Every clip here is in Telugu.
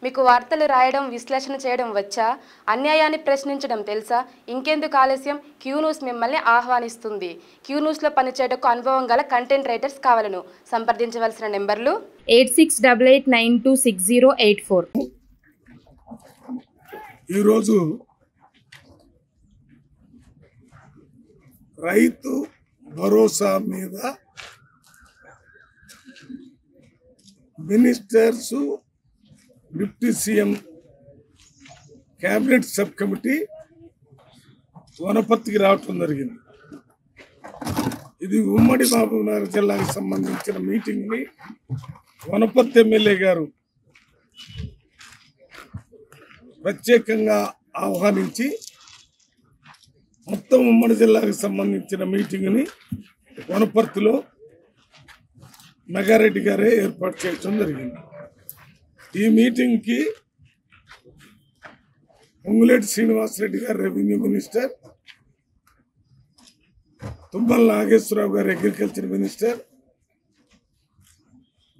మీకు వార్తలు రాయడం విశ్లేషణ చేయడం వచ్చా? అన్యాయాన్ని ప్రశ్నించడం తెలుసా? ఇంకెందుకు ఆలస్యం? క్యూ న్యూస్ మిమ్మల్ని ఆహ్వానిస్తుంది. క్యూ న్యూస్లో పనిచేయడానికి అనుభవం గల కంటెంట్ రైటర్స్ కావాలను. సంప్రదించవలసిన నెంబర్లు 8688926084. ఈరోజు రైతు భరోసా మీద ministers, deputy CM, cabinet subcommittee వనపర్తికి రావటం జరిగింది. ఇది ఉమ్మడి మహబూబ్నగర్ జిల్లాకు సంబంధించిన మీటింగ్ని వనపర్తి ఎమ్మెల్యే గారు ప్రత్యేకంగా ఆహ్వానించి మొత్తం ఉమ్మడి జిల్లాకు సంబంధించిన మీటింగ్ని వనపర్తిలో మెగారెడ్డి గారే ఏర్పాటు చేయడం జరిగింది. ఈ మీటింగ్కి పొంగులేటి శ్రీనివాసరెడ్డి గారు రెవెన్యూ మినిస్టర్, తుమ్మల నాగేశ్వరరావు గారు అగ్రికల్చర్ మినిస్టర్,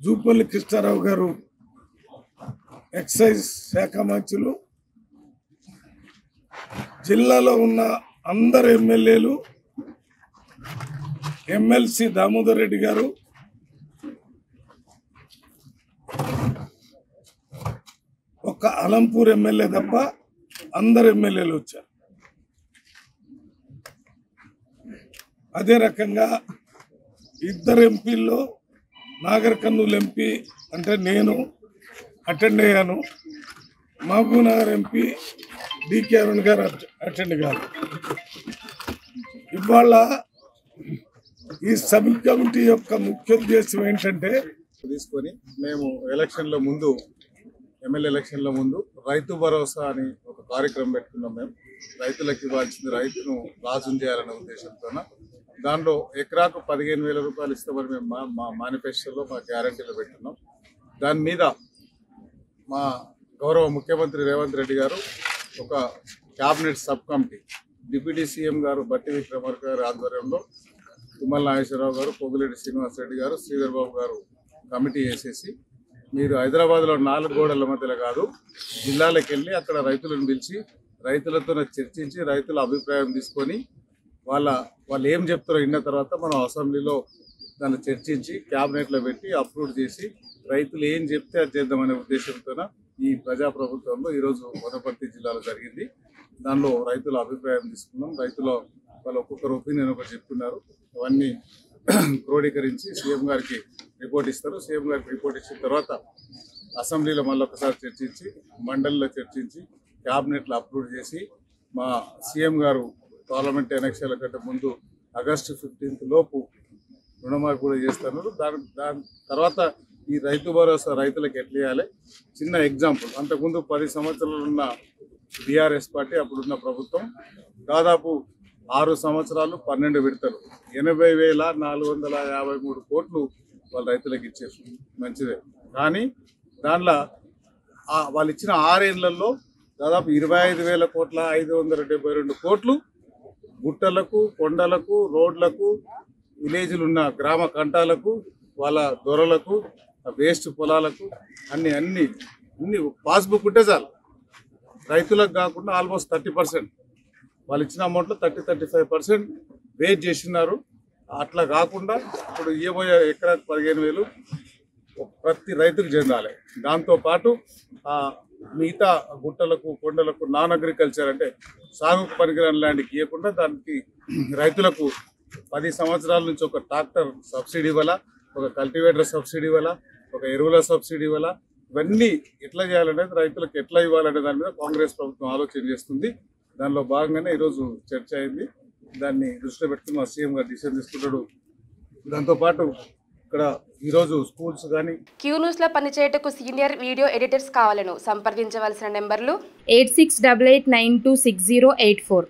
జూపల్లి కృష్ణారావు గారు ఎక్సైజ్ శాఖ మంత్రులు, జిల్లాలో ఉన్న అందరు ఎమ్మెల్యేలు, ఎమ్మెల్సీ దామోదర్ రెడ్డి గారు, ఒక అలంపూర్ ఎమ్మెల్యే తప్ప అందరు ఎమ్మెల్యేలు వచ్చారు. అదే రకంగా ఇద్దరు ఎంపీల్లో నాగర్ కర్నూలు ఎంపీ అంటే నేను అటెండ్ అయ్యాను. మహబూబ్నగర్ ఎంపీ డికే అరుణ్ గారు అటెండ్ కాదు. ఇవాళ ఈ సబ్ కమిటీ యొక్క ముఖ్య ఉద్దేశం ఏంటంటే తీసుకొని మేము ఎలక్షన్ల ముందు, ఎమ్మెల్యే ఎలక్షన్ల ముందు రైతు భరోసా అని ఒక కార్యక్రమం పెట్టుకున్నాం. మేము రైతులకు ఇవ్వాల్సింది రైతును రాజు చేయాలనే ఉద్దేశంతో దాంట్లో ఎకరాకు 15,000 రూపాయలు ఇస్తామని మేము మా మేనిఫెస్టోలో మా గ్యారంటీలో పెట్టున్నాం. దాని మీద మా గౌరవ ముఖ్యమంత్రి రేవంత్ రెడ్డి గారు ఒక cabinet sub committee, deputy CM గారు బట్టి విక్రమార్క గారి ఆధ్వర్యంలో తుమ్మల నాగేశ్వరరావు గారు, పొంగులేటి శ్రీనివాసరెడ్డి గారు, శ్రీధర్ బాబు గారు కమిటీ వేసేసి మీరు హైదరాబాద్లో 4 గోడల మధ్యలో కాదు, జిల్లాలకు వెళ్ళి అక్కడ రైతులను పిలిచి రైతులతో చర్చించి రైతుల అభిప్రాయం తీసుకొని వాళ్ళు ఏం చెప్తారో విన్న తర్వాత మనం అసెంబ్లీలో దాన్ని చర్చించి క్యాబినెట్లో పెట్టి అప్రూవ్ చేసి రైతులు ఏం చెప్తే అది చేద్దామనే ఉద్దేశంతో ఈ ప్రజాప్రభుత్వంలో ఈరోజు వనపర్తి జిల్లాలో జరిగింది. దానిలో రైతుల అభిప్రాయం తీసుకున్నాం. రైతుల వాళ్ళు ఒక్కొక్కరు ఒపీనియన్ ఒకటి చెప్తున్నారు. అవన్నీ క్రోడీకరించి సీఎం గారికి రిపోర్ట్ ఇస్తారు. సీఎం గారికి రిపోర్ట్ ఇచ్చిన తర్వాత అసెంబ్లీలో మళ్ళీ ఒకసారి చర్చించి, మండలిలో చర్చించి, క్యాబినెట్లో అప్రూవ్ చేసి మా సీఎం గారు పార్లమెంట్ ఎలక్షన్ల కంటే ముందు ఆగస్టు 15 లోపు రుణమాఫీ కూడా చేస్తున్నారు. దాని తర్వాత ఈ రైతు భరోసా రైతులకు ఎట్లా ఇవ్వాలి చిన్న ఎగ్జాంపుల్. అంతకుముందు 10 సంవత్సరాలు ఉన్న బీఆర్ఎస్ పార్టీ అప్పుడున్న ప్రభుత్వం దాదాపు 6 సంవత్సరాలు 12 విడతలు 80,453 కోట్లు వాళ్ళ రైతులకు ఇచ్చారు. మంచిదే. కానీ దాంట్లో వాళ్ళు ఇచ్చిన 6 ఏళ్లలో దాదాపు 25,572 కోట్లు గుట్టలకు, కొండలకు, రోడ్లకు, విలేజ్లు ఉన్న గ్రామ కంటాలకు, వాళ్ళ దొరలకు, వేస్ట్ పొలాలకు అన్ని పాస్బుక్ ఉంటే చాలు. రైతులకు కాకుండా ఆల్మోస్ట్ 30% వాళ్ళు ఇచ్చిన అమౌంట్లో 30-35% వేస్ట్ చేస్తున్నారు. అట్లా కాకుండా ఇప్పుడు ఇవ్వబోయే ఎకరాకు 15,000 ప్రతి రైతుకు చెందాలి. దాంతోపాటు మిగతా గుట్టలకు, కొండలకు నాన్ అగ్రికల్చర్ అంటే సాగుకు పనికిరాని ల్యాండ్కి ఇవ్వకుండా దానికి రైతులకు 10 సంవత్సరాల నుంచి ఒక ట్రాక్టర్ సబ్సిడీ ఇవ్వాలా, ఒక కల్టివేటర్ సబ్సిడీ ఇవ్వాలా, ఒక ఎరువుల సబ్సిడీ ఇవ్వాలా. ఇవన్నీ ఎట్లా చేయాలనేది, రైతులకు ఎట్లా ఇవ్వాలనే దాని మీద కాంగ్రెస్ ప్రభుత్వం ఆలోచన చేస్తుంది. దానిలో భాగంగానే ఈరోజు చర్చ అయింది. దాన్ని దృష్టిలో పెట్టుకుని మా సీఎం గారు డిసిషన్ తీసుకుంటాడు. దాంతోపాటు ఇక్కడ ఈరోజు స్కూల్స్ కానీ క్యూ న్యూస్లో పనిచేయటకు సీనియర్ వీడియో ఎడిటర్స్ కావాలను. సంప్రదించవలసిన నెంబర్లు 8688926084.